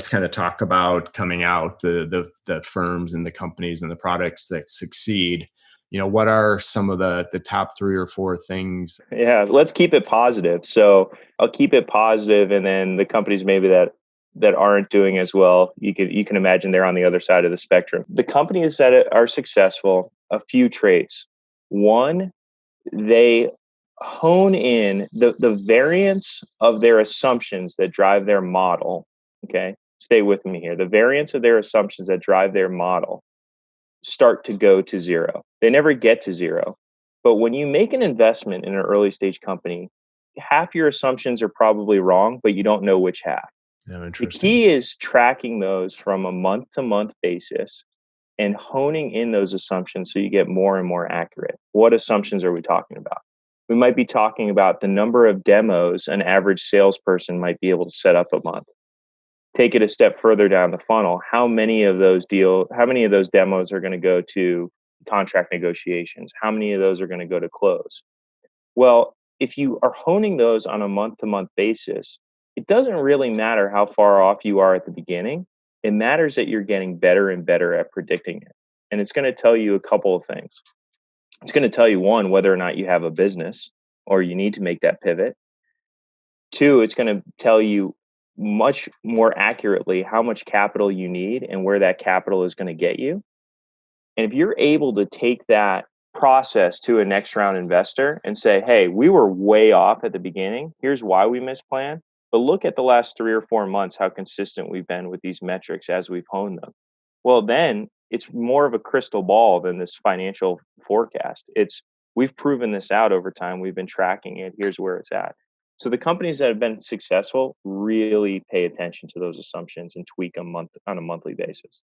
let's kind of talk about coming out the firms and the companies and the products that succeed. What are some of the top 3 or 4 things? Yeah, let's keep it positive. So I'll keep it positive, and then the companies maybe that aren't doing as well, you can imagine they're on the other side of the spectrum. The companies that are successful, a few traits. One, they hone in the variance of their assumptions that drive their model. Okay, stay with me here. The variance of their assumptions that drive their model start to go to zero. They never get to zero. But when you make an investment in an early stage company, half your assumptions are probably wrong, but you don't know which half. Yeah, The interesting. key is tracking those from a month to month basis and honing in those assumptions so you get more and more accurate. What assumptions are we talking about? We might be talking about the number of demos an average salesperson might be able to set up a month. Take it a step further down the funnel. How many of those demos are going to go to contract negotiations? How many of those are going to go to close? Well, if you are honing those on a month to month basis, it doesn't really matter how far off you are at the beginning. It matters that you're getting better and better at predicting it. And it's going to tell you a couple of things. It's going to tell you, one, whether or not you have a business or you need to make that pivot. Two, it's going to tell you much more accurately how much capital you need and where that capital is going to get you. And if you're able to take that process to a next round investor and say, hey, we were way off at the beginning. Here's why we misplanned. But look at the last 3 or 4 months, how consistent we've been with these metrics as we've honed them. Well, then it's more of a crystal ball than this financial forecast. We've proven this out over time. We've been tracking it. Here's where it's at. So the companies that have been successful really pay attention to those assumptions and tweak them on a monthly basis.